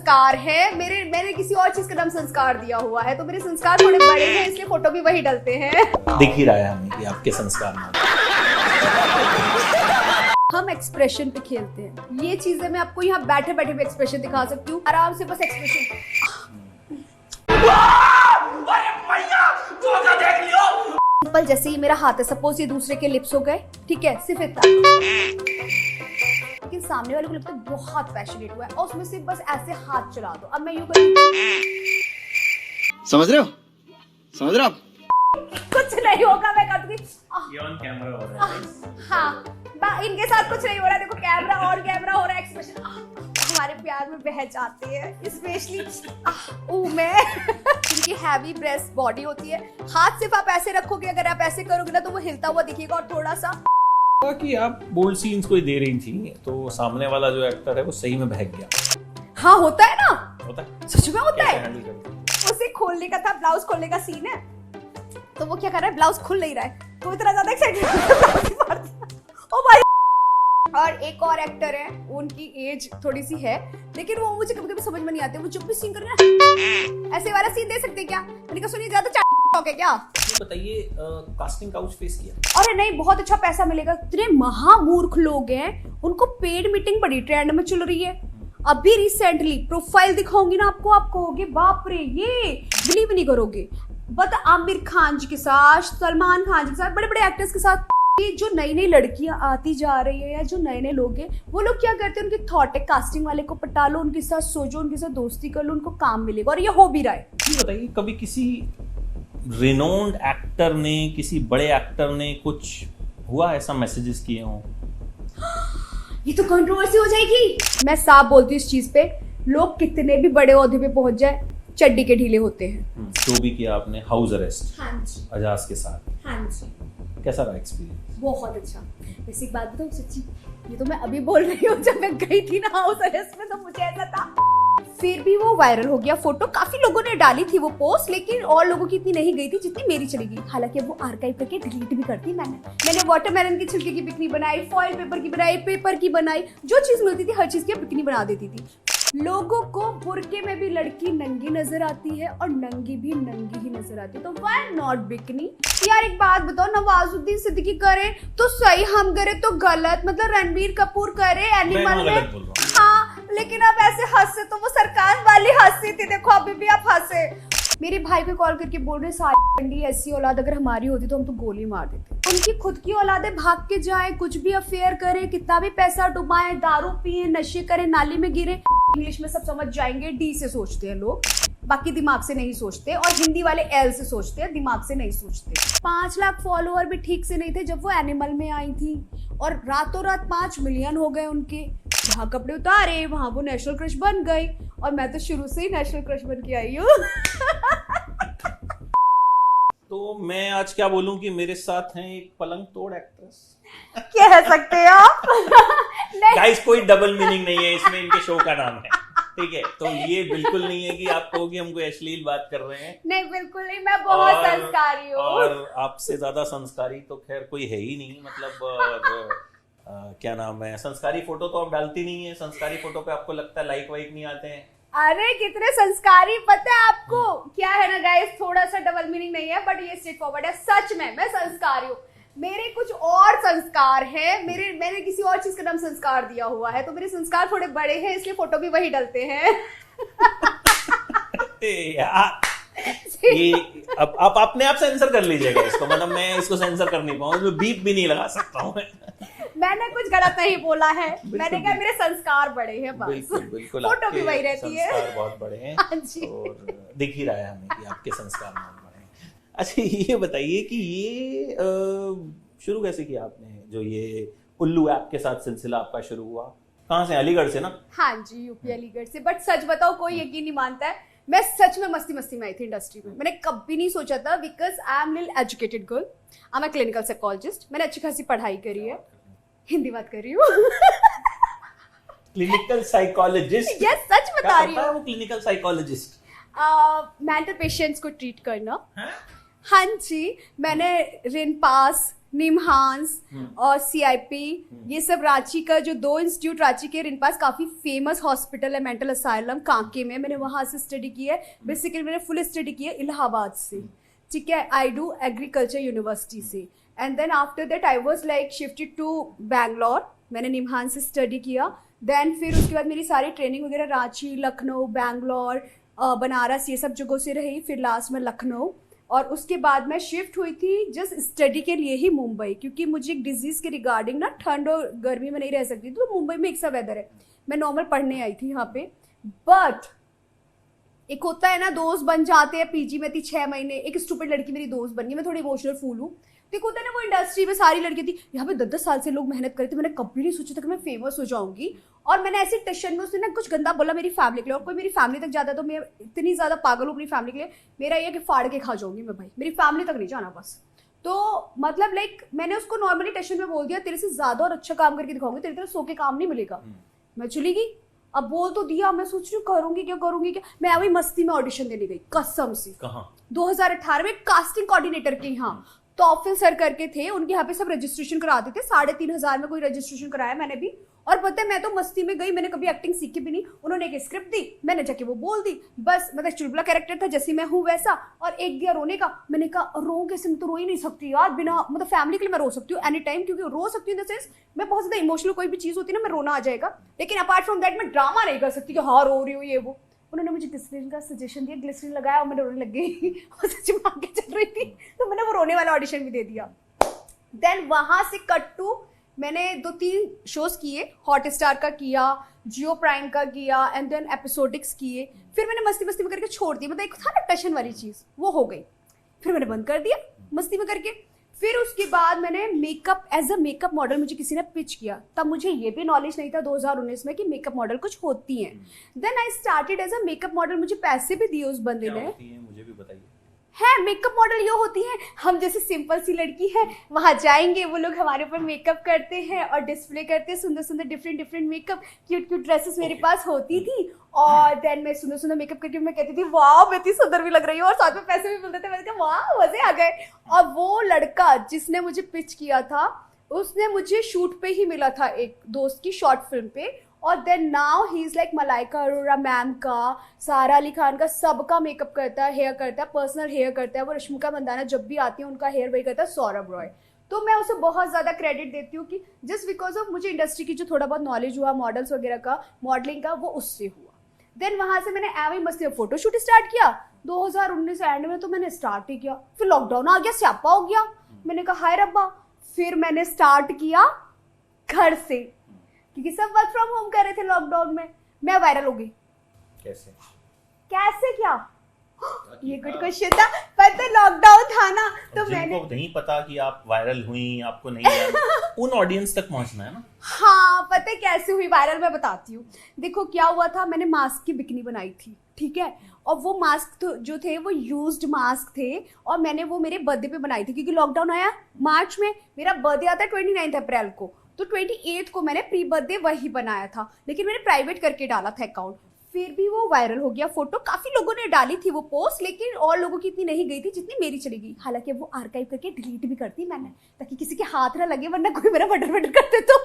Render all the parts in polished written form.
संस्कार है, मैंने किसी और चीज का नाम संस्कार दिया हुआ है, तो मेरे संस्कार थोड़े बड़े हैं, इसलिए फोटो भी वही डलते हैं। दिख ही रहा है हमें कि आपके संस्कार में। हम एक्सप्रेशन पे खेलते हैं, ये चीजें मैं आपको यहाँ बैठे बैठे भी एक्सप्रेशन दिखा सकती हूँ, आराम से बस एक्सप्रेशन। सिंपल, जैसे ही मेरा हाथ है, सपोज ये दूसरे के लिप्स हो गए, ठीक है, सिर्फ इतना, लेकिन सामने वाले को लगता है बहुत पैशनेट हुआ है और उसमें सिर्फ बस ऐसे हाथ चला दो। अब मैं यूं करूँ, समझ रहे हो आप? कुछ नहीं होगा, मैं कर दूंगी। ये ऑन कैमरा हो रहा है। हाँ, इनके साथ कुछ नहीं हो रहा है, देखो कैमरा और कैमरा हो रहा है, एक्सप्रेशन हमारे प्यार में बह जाते हैं, स्पेशली मैं इनकी हैवी ब्रेस्ट बॉडी होती है, हाथ सिर्फ आप ऐसे रखोगे, अगर आप ऐसे करोगे ना तो वो हिलता हुआ दिखेगा और थोड़ा सा कि आप बोल्ड सीन्स कोई दे रही थी तो सामने वाला जो एक्टर है वो सही में बहक गया। हाँ, होता है ना, होता है, सच में होता है। हैंडल करते उसे खोलने का था, ब्लाउज खोलने का सीन है, तो वो क्या कर रहा है, ब्लाउज खुल नहीं रहा है, तो इतना ज्यादा एक्साइटेड ओ भाई। और एक और एक्टर है, उनकी एज थोड़ी सी है, लेकिन वो मुझे कभी कभी समझ में नहीं आते, वो जब भी सीन कर रहे हैं ऐसे वाला सीन दे सकते हैं क्या? मैंने कहा सुनिए, ज्यादा शौक है क्या? हैं। बताइए, कास्टिंग काउच फेस किया? अरे नहीं, बहुत अच्छा पैसा मिलेगा। इतने महामूर्ख लोग हैं, उनको पेड मीटिंग बड़ी ट्रेंड में चल रही है। अभी रिसेंटली प्रोफाइल दिखाऊंगी ना आपको, आप कहोगे बाप रे, ये बिलीव नहीं करोगे। बता, आमिर खान जी के साथ, सलमान खान जी के साथ, बड़े बड़े एक्टर्स के साथ, ये जो नई नई लड़कियां आती जा रही है या जो नए नए लोग हैं, वो लोग क्या करते हैं, उनकी थॉट है कास्टिंग वाले को पटा लो, उनके साथ सोचो, उनके साथ दोस्ती कर लो, उनको काम मिलेगा, और ये हो भी रहा है। ये बताइए, कभी किसी रिनोन्ड एक्टर ने, किसी बड़े एक्टर ने कुछ हुआ ऐसा मैसेजेस किए हों? ये तो कंट्रोवर्सी हो जाएगी। मैं साफ बोलती हूँ इस चीज पे, लोग कितने भी बड़े ओहदे पे पहुंच जाए, चड्डी के ढीले होते हैं। जो भी किया आपने, हाउस अरेस्ट हाँ जी, अजाज के साथ, हाँ जी, कैसा रहा एक्सपीरियंस? बहुत अच्छा। वैसे एक बात बताऊं सच्ची, ये तो मैं अभी बोल रही हूँ, जब मैं गई थी ना हाउस अरेस्ट में तो मुझे ऐसा था। फिर भी वो वायरल हो गया फोटो, काफी लोगों ने डाली थी वो पोस्ट, लेकिन और लोगों की इतनी नहीं गई थी जितनी मेरी चली गई। हालांकि वो आर्काइव करके डिलीट भी कर दी मैंने वाटरमेलन की छिलके की बिकनी बनाई, फॉइल पेपर की बनाई, पेपर की बनाई, जो चीज मिलती थी हर चीज की बिकनी बना देती थी। लोगों को बुरके में भी लड़की नंगी नजर आती है और नंगी भी नंगी ही नजर आती है, तो व्हाई नॉट बिकनी? यार एक बात बताओ, नवाजुद्दीन सिद्दीकी करे तो सही, हम करे तो गलत। मतलब रणबीर कपूर करे एनिमल में, हाँ, लेकिन आप ऐसे हंसे तो वो सरकार वाली हंसी थी, देखो अभी भी आप हंसे। मेरे भाई को कॉल करके बोल रहे, सारी ऐसी औलाद अगर हमारी होती तो हम तो गोली मार देते। उनकी खुद की औलादें भाग के जाए, कुछ भी अफेयर करे, कितना भी पैसा डुबाए, दारू पिए, नशे करे, नाली में गिरे, इंग्लिश में सब समझ जाएंगे, डी से सोचते हैं लोग, बाकी दिमाग से नहीं सोचते, और हिंदी वाले एल से सोचते हैं, दिमाग से नहीं सोचते। 5 लाख फॉलोअर भी ठीक से नहीं थे जब वो एनिमल में आई थी, और रातों रात 5 मिलियन हो गए उनके। जहाँ कपड़े उतारे वहां वो नेशनल क्रश बन गई, और मैं तो शुरू से ही नेशनल क्रश बन के आई हूँ। तो मैं आज क्या बोलूं कि मेरे साथ हैं एक पलंग तोड़ एक्ट्रेस। कह सकते हैं आप। गाइस, कोई डबल मीनिंग नहीं है इसमें, इनके शो का नाम है, ठीक है? तो ये बिल्कुल नहीं है कि आप कहोगे हम कोई अश्लील बात कर रहे हैं। नहीं, बिल्कुल नहीं, मैं बहुत संस्कारी हूँ। और आपसे ज्यादा संस्कारी तो खैर कोई है ही नहीं, मतलब क्या नाम है, संस्कारी फोटो तो आप डालती नहीं है, संस्कारी फोटो पे आपको लगता है लाइक वाइक नहीं आते हैं। अरे कितने संस्कारी, पता है आपको क्या है ना गाइस, थोड़ा सा डबल मीनिंग नहीं है, बट ये स्ट्रेट फॉरवर्ड है। सच में मैं संस्कारी हूँ, मेरे कुछ और संस्कार है, मैंने किसी और चीज का नाम संस्कार दिया हुआ है, तो मेरे संस्कार थोड़े बड़े हैं, इसलिए फोटो भी वही डलते हैं। ये अब आप अपने आप सेंसर कर लीजिएगा इसको, मतलब मैं इसको सेंसर कर नहीं पाऊंगा, इसमें बीप भी नहीं लगा सकता हूँ। मैंने कुछ गलत नहीं बोला है, मैंने कहा मेरे संस्कार बड़े हैं बस। बिल्कुल बिल्कुल, फोटो भी वही रहती है, संस्कार बहुत बड़े हैं। हाँ जी। और दिख ही रहा है हमें कि आपके संस्कार बहुत बड़े हैं। अच्छा, ये बताइए कि ये शुरू कैसे किया आपने, जो ये उल्लू ऐप के साथ सिलसिला आपका शुरू हुआ? कहाँ से? अलीगढ़ से ना? हाँ जी, यूपी अलीगढ़ से। बट सच बताओ, कोई यकीन नहीं मानता है, मैं सच में मस्ती में आई थी इंडस्ट्री में। मैंने कभी नहीं सोचा था, because I am little educated girl, I am a clinical psychologist, मैंने अच्छी खासी पढ़ाई करी है। हिंदी बात कर रही हूँ। Clinical psychologist? यस, सच बता रही हूँ। वो क्लिनिकल साइकोलॉजिस्ट मेंटल पेशेंट्स को ट्रीट करना। हाँ? हाँ जी, मैंने रिन पास, निमहांस और सीआईपी, ये सब रांची का जो 2 इंस्टीट्यूट रांची के, इनके पास काफी फेमस हॉस्पिटल है मेंटल असाइलम कांके में, मैंने वहां से स्टडी की है। बेसिकली मैंने फुल स्टडी की है इलाहाबाद से, ठीक है, आई डू एग्रीकल्चर यूनिवर्सिटी से। And then after that I was like shifted to Bangalore, मैंने निमहांस से स्टडी किया। देन फिर उसके बाद मेरी सारी ट्रेनिंग वगैरह रांची, लखनऊ, बैंगलोर, बनारस, ये सब जगहों से रही। फिर लास्ट में लखनऊ, और उसके बाद मैं शिफ्ट हुई थी जस्ट स्टडी के लिए ही मुंबई, क्योंकि मुझे एक डिजीज के रिगार्डिंग ना ठंड और गर्मी में नहीं रह सकती थी, तो मुंबई में एक सा वेदर है, मैं नॉर्मल पढ़ने आई थी यहाँ पे। बट एक होता है ना, दोस्त बन जाते हैं। पीजी में थी 6 महीने, एक स्टूपिड लड़की मेरी दोस्त बन गई, मैं थोड़ी इमोशनल फूल हूँ। तो एक होता है ना, वो इंडस्ट्री में सारी लड़की थी, यहाँ पे 10-10 साल से लोग मेहनत करे थे, मैंने कभी नहीं सोचा था कि मैं फेमस हो जाऊंगी। और मैंने ऐसे टेंशन में उसने ना कुछ गंदा बोला मेरी फैमिली के लिए, और कोई मेरी फैमिली तक जाता है तो मैं इतनी ज्यादा पागल हूँ अपनी फैमिली के लिए, मेरा ये कि फाड़ के खा जाऊंगी मैं भाई, मेरी फैमिली तक नहीं जाना बस। तो मतलब लाइक मैंने उसको नॉर्मली टेंशन में बोल दिया, तेरे से ज्यादा और अच्छा काम करके दिखाऊंगी, तेरे तरह सो के काम नहीं मिलेगा। मैं चली गई, अब बोल तो दिया, मैं सोच रही हूँ करूंगी क्या। मैं अभी मस्ती में ऑडिशन देने गई, कसम से। कहाँ? 2018 में कास्टिंग कोऑर्डिनेटर के यहाँ तौफिल सर करके थे, उनके यहाँ पे सब रजिस्ट्रेशन कराते थे, 3,500 में कोई रजिस्ट्रेशन कराया मैंने भी। और पता है, मैं तो मस्ती में गई, मैंने कभी एक्टिंग सीखी भी नहीं। उन्होंने एक स्क्रिप्ट दी, मैंने जाके वो बोल दी, बस मतलब चुलबुला कैरेक्टर था जैसी मैं हूँ वैसा। और एक दिया रोने का, मैंने कहा रो कैसे, मैं तो रो ही नहीं सकती यार, बिना मतलब फैमिली के लिए मैं रो सकती हूँ एनी टाइम, क्योंकि रो सकती हूँ इन द सेंस मैं बहुत ज्यादा इमोशनल कोई भी चीज होती है ना, मैं रोना आ जाएगा, लेकिन अपार्ट फ्रॉम दैट मैं ड्रामा नहीं कर सकती कि हाँ रो रही हूँ ये वो। उन्होंने मुझे ग्लिसरीन का सजेशन दिया, ग्लिसरीन लगाया और मैं रोने लग गई और सच में आगे चल रही थी, तो मैंने वो रोने वाला ऑडिशन भी दे दिया। देन वहां से कट टू, मैंने 2-3 शोज किए, हॉट स्टार का किया, जियो प्राइम का किया, एंड देन एपिसोडिक्स किए। फिर मैंने मस्ती में करके छोड़ दिया, मतलब एक था ना पैशन वाली चीज, वो हो गई, फिर मैंने बंद कर दिया मस्ती में करके। फिर उसके बाद मैंने makeup, as a makeup model मुझे किसी ने पिच किया, तब मुझे ये भी नॉलेज नहीं था 2019 में कि मेकअप मॉडल कुछ होती हैं। Then I started as a makeup model, मुझे पैसे भी दिए उस बंदे ने। मुझे भी बताइए। है मेकअप मॉडल ये होती है, हम जैसे सिंपल सी लड़की है, वहां जाएंगे, वो लोग हमारे ऊपर मेकअप करते हैं और डिस्प्ले करते हैं सुंदर सुंदर डिफरेंट मेकअप, क्यूट ड्रेसेस मेरे पास होती थी। और देन मैं सुंदर मेकअप करके मैं कहती थी वाह मैं इतनी सुंदर भी लग रही हूँ, और साथ में पैसे भी मिलते थे, मैंने कहा वाह मजे आ गए। और वो लड़का जिसने मुझे पिच किया था, उसने मुझे शूट पे ही मिला था एक दोस्त की शॉर्ट फिल्म पे, और then now he is like Malaika Arora ma'am का, सारा अली खान का, सबका मेकअप करता है, हेयर करता है, पर्सनल हेयर करता है। वो रश्मिका मंदाना जब भी आती है उनका हेयर वही करता है, सौरभ रॉय। तो मैं उसे बहुत ज़्यादा क्रेडिट देती हूँ कि जस्ट बिकॉज ऑफ मुझे इंडस्ट्री की जो थोड़ा बहुत नॉलेज हुआ, मॉडल्स वगैरह का, मॉडलिंग का, वो उससे हुआ। देन वहाँ से मैंने एवं मस्ती में फोटोशूट स्टार्ट किया 2019 एंड में, तो मैंने स्टार्ट ही किया। फिर लॉकडाउन आ गया, स्यापा हो गया, मैंने कहा हाय रब्बा। फिर मैंने स्टार्ट किया घर से, क्योंकि सब वर्क फ्रॉम होम कर रहे थे लॉकडाउन में। मैं वायरल हो गई। कैसे क्या ये गुड क्वेश्चन था। पता लॉकडाउन था ना, तो मैंने नहीं पता कि आप वायरल हुई, आपको नहीं उन ऑडियंस तक पहुंचना है ना। हाँ पता है कैसे हुई वायरल, मैं बताती हूँ। देखो क्या हुआ था, मैंने मास्क की बिकनी बनाई थी, ठीक है, और वो मास्क जो थे वो यूज्ड मास्क थे, और मैंने वो मेरे बर्थडे पे बनाई थी, क्योंकि लॉकडाउन आया मार्च में, मेरा बर्थडे आता है 29 अप्रैल को, तो 28 को मैंने प्री बर्थडे वही बनाया था, लेकिन मैंने प्राइवेट करके डाला था अकाउंट। फिर भी वो वायरल हो गया फोटो, काफी लोगों ने डाली थी वो पोस्ट, लेकिन और लोगों की इतनी नहीं गई थी जितनी मेरी चली गई। हालांकि वो आर्काइव करके डिलीट भी करती मैंने, ताकि किसी के हाथ ना लगे, वरना कोई मेरा बटर करते तो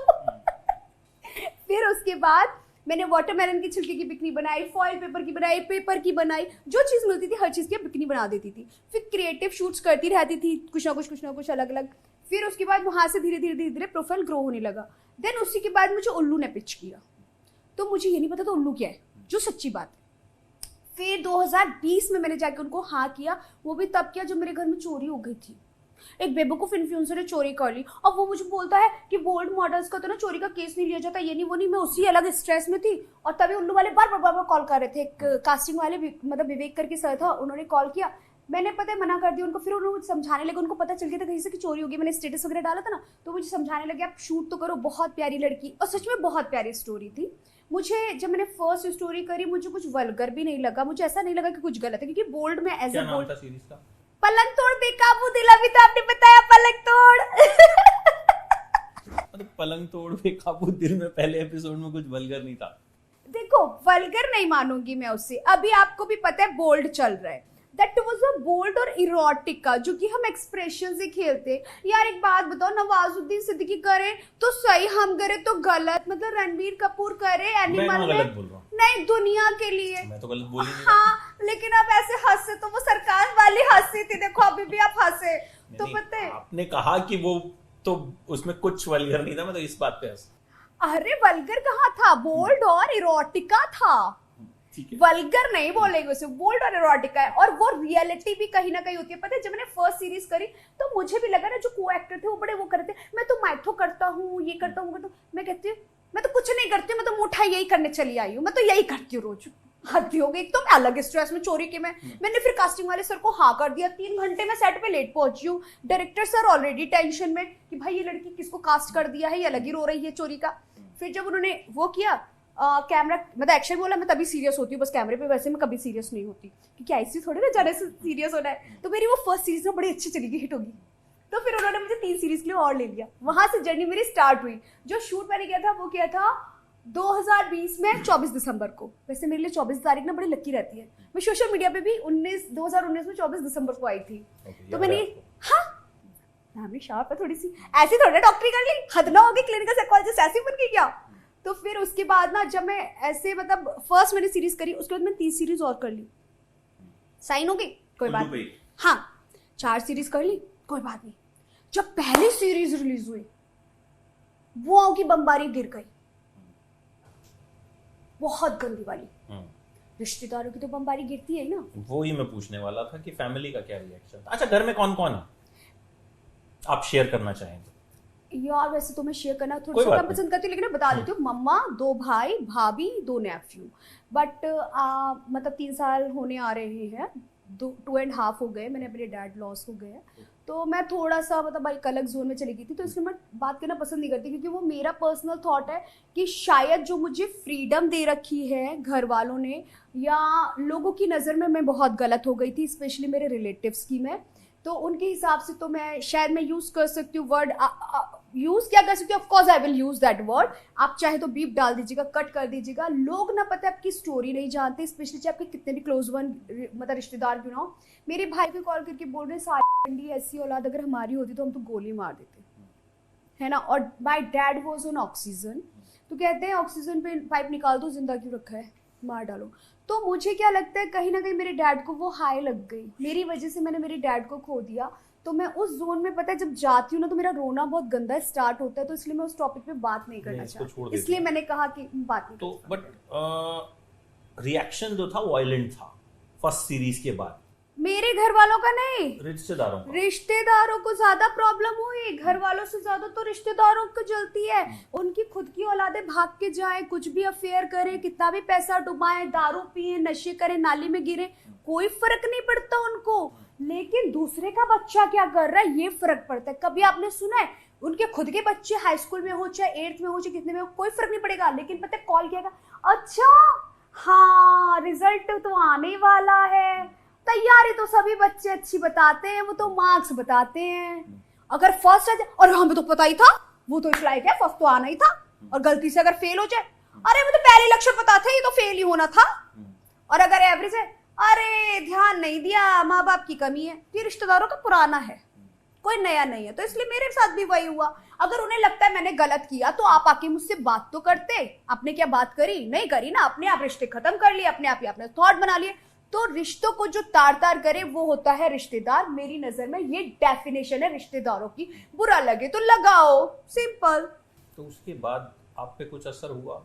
फिर उसके बाद मैंने वाटरमेलन की छिलके की बिकनी बनाई, फॉइल पेपर की बनाई, पेपर की बनाई, जो चीज़ मिलती थी हर चीज़ की बिकनी बना देती थी। फिर क्रिएटिव शूट्स करती रहती थी, कुछ ना कुछ अलग अलग। फिर उसके बाद वहाँ से धीरे धीरे प्रोफाइल ग्रो होने लगा। देन उसी के बाद मुझे उल्लू ने पिच किया, तो मुझे ये नहीं पता था उल्लू क्या है, जो सच्ची बात है। फिर 2020 में मैंने जाके उनको हाँ किया, वो भी तब किया जब मेरे घर में चोरी हो गई थी। एक बेवकूफ इन्फ्लुएंसर ने चोरी कर ली, और वो मुझे बोलता है कि बोल्ड मॉडल्स का तो ना चोरी का केस नहीं लिया जाता, ये नहीं वो नहीं। मैं उसी अलग स्ट्रेस में थी, और तभी उल्लू वाले बार कॉल कर रहे थे। एक कास्टिंग वाले मतलब विवेक करके सर था, उन्होंने कॉल किया, मैंने पता है मना कर दिया उनको। फिर उन्होंने मुझे समझाने लगे, उनको पता चल गया था कहीं से कि चोरी होगी, मैंने स्टेटस वगैरह डाला था ना, तो मुझे समझाने लगे आप शूट तो करो, बहुत प्यारी लड़की, और सच में बहुत प्यारी स्टोरी थी। मुझे जब मैंने फर्स्ट स्टोरी करी, मुझे कुछ वल्गर भी नहीं लगा, मुझे ऐसा नहीं लगा कि कुछ गलत है, क्योंकि बोल्ड में एज ए बोल्ड पलंग तोड़ बेकाबू दिल, अभी तो आपने बताया पलंग तोड़ पलंग तोड़ बेकाबू दिल में पहले एपिसोड में कुछ वल्गर नहीं था। देखो वल्गर नहीं मानूंगी मैं उससे, अभी आपको भी पता है बोल्ड चल रहा है, दैट वाज अ बोल्ड और इरोटिका, जो कि हम एक्सप्रेशन से खेलते। यार एक बात बताओ, नवाजुद्दीन सिद्दीकी करे तो सही, हम करे तो गलत। मतलब रणबीर कपूर करे एनिमल गलत बोल रहा हूँ? नहीं, दुनिया के लिए। मैं तो गलत बोल ही नहीं हाँ, लेकिन आप ऐसे हंसे तो वो सरकार वाली हंसी थी, देखो अभी भी आप हंसे तो नहीं, पता है। आपने कहा कि वो तो उसमें कुछ वल्गर नहीं था, मैं तो इस बात पे हंसा। अरे वल्गर कहाँ था, बोल्ड और इरोटिका था। ठीक है। वल्गर नहीं बोलेंगे उसे, बोल्ड और इरोटिका है। और वो रियलिटी भी कहीं ना कहीं होती है। पता है, जब मैंने फर्स्ट सीरीज करी तो मुझे भी लगा ना, जो को एक्टर थे वो बड़े वो करते, मैं तो माइथो करता हूँ, ये करता हूँ, मैं कहती हूँ मैं तो कुछ नहीं करती हूँ, मैं तो मुठा यही करने चली आई हूँ, मैं तो यही करती हूँ रोज। हद हो गई, एक तो मैं अलग स्ट्रेस में चोरी के मैंने फिर कास्टिंग वाले सर को हाँ कर दिया। 3 घंटे में सेट पे लेट पहुंची हूँ। डायरेक्टर सर ऑलरेडी टेंशन में कि भाई ये लड़की किसको कास्ट कर दिया है, ये अलग ही रो रही है चोरी का। फिर जब उन्होंने वो किया कैमरा, मतलब एक्शन बोला, मैं तभी सीरियस होती हूँ बस कैमरे पे, वैसे मैं कभी सीरियस नहीं होती क्योंकि ऐसी थोड़ी ना जाने से सीरियस होना है। तो मेरी वो फर्स्ट सीरीज में बड़ी अच्छी चली गई, हिट होगी। तो फिर उन्होंने मुझे 3 सीरीज के लिए और ले लिया। वहां से जर्नी मेरी स्टार्ट हुई। जो शूट मैंने किया था वो किया था 2020 में 24 दिसंबर को। वैसे मेरे लिए 24 तारीख ना बड़ी लकी रहती है। मैं सोशल मीडिया पे भी 2019 में 24 दिसंबर को आई थी। तो मैंने हाँ फैमिली शार्प है थोड़ी सी, ऐसी थोड़ी डॉक्टरी कर ली, हद ना होगी, क्लिनिकल साइकोलॉजिस्ट ऐसी बन गई क्या। तो फिर उसके बाद ना जब मैं ऐसे मतलब फर्स्ट मैंने सीरीज करी, उसके बाद मैंने 3 सीरीज और कर ली। साइन हो गई, कोई बात नहीं। हाँ 4 सीरीज कर ली, कोई बात नहीं। जब पहली सीरीज रिलीज हुई, बुआओं की बमबारी गिर गई, बहुत गंदी वाली। रिश्तेदारों की तो बमबारी गिरती है ना। वो ही मैं पूछने वाला था कि फैमिली का क्या रिएक्शन था। अच्छा, घर में कौन कौन है, आप शेयर करना चाहें तो? यार वैसे तो मैं शेयर करना थोड़ा सा कम पसंद करती हूँ, लेकिन मैं बता देती हूँ। मम्मा, 2 भाई, भाभी, 2 नेफ्यू। बट मतलब 3 साल होने आ रहे हैं, 2.5 हो गए, मैंने अपने डैड लॉस हो गए। तो मैं थोड़ा सा मतलब एक अलग जोन में चली गई थी, तो इसलिए मैं बात करना पसंद नहीं करती, क्योंकि वो मेरा पर्सनल थॉट है कि शायद जो मुझे फ्रीडम दे रखी है घर वालों ने या लोगों की नज़र में, मैं बहुत गलत हो गई थी, स्पेशली मेरे रिलेटिव्स की। मैं तो उनके हिसाब से तो मैं शायद मैं यूज़ कर सकती हूँ वर्ड, यूज़ क्या कर सकती हूँ, of course I will use that word. आप चाहे तो बीप डाल दीजिएगा, कट कर दीजिएगा। लोग ना पता है आपकी स्टोरी नहीं जानते, स्पेशली चाहे आपके कितने भी क्लोज वन मतलब रिश्तेदार क्यों ना हो। मेरे भाई को कॉल करके बोल रहे सारी ऐसी औलाद अगर हमारी होती तो हम तो गोली मार देते, है ना। और my dad was on oxygen, तो कहते हैं ऑक्सीजन पे पाइप निकाल दो, जिंदा क्यों रखा है, मार डालो। तो मुझे क्या लगता है, कहीं ना कहीं मेरे डैड को वो हाई लग गई, मेरी वजह से मैंने मेरे डैड को खो दिया। तो मैं उस जोन में, पता है जब जाती हूँ ना तो मेरा रोना बहुत गंदा स्टार्ट होता है, तो इसलिए मैं उस टॉपिक पे बात नहीं करना चाहती, इसलिए मैंने कहा कि बात नहीं। तो बट रिएक्शन जो था वायलेंट था फर्स्ट सीरीज के बाद, मेरे घर वालों का नहीं, रिश्तेदारों को ज्यादा प्रॉब्लम हुई। घर वालों से ज्यादा तो रिश्तेदारों को जलती है। उनकी खुद की औलादे भाग के जाए, कुछ भी अफेयर करे, कितना भी पैसा डुबाए, दारू पिए, नशे करे, नाली में गिरे, कोई फर्क नहीं पड़ता उनको। लेकिन दूसरे का बच्चा क्या कर रहा है ये फर्क पड़ता है। कभी आपने सुना है उनके खुद के बच्चे हाई स्कूल में हो, चाहे 8th में हो, चाहे कितने में हो, कोई फर्क नहीं पड़ेगा। लेकिन पता है कॉल किया, अच्छा हाँ रिजल्ट तो आने वाला है, तैयारी तो सभी बच्चे अच्छी बताते हैं, वो तो मार्क्स बताते हैं। अगर फर्स्ट आ जाए, और हमें तो पता ही था वो तो इस लायक है, फर्स्ट तो आना ही था, और गलती से अगर फेल हो जाए, अरे मुझे पहले लक्ष्य पता था ये तो फेल ही होना था। और अगर एवरेज है, अरे ध्यान नहीं दिया, माँ बाप की कमी है। ये रिश्तेदारों का पुराना है, कोई नया नहीं है। तो इसलिए मेरे साथ भी वही हुआ। अगर उन्हें लगता है मैंने गलत किया तो आप आके मुझसे बात तो करते। आपने क्या बात करी, नहीं करी ना, अपने आप रिश्ते खत्म कर लिए, अपने आप ही आपने थॉट बना लिए। तो रिश्तों को जो तार तार करे वो होता है रिश्तेदार। मेरी नजर में ये डेफिनेशन है रिश्तेदारों की। बुरा लगे तो लगाओ, सिंपल। तो उसके बाद आप पे कुछ असर हुआ?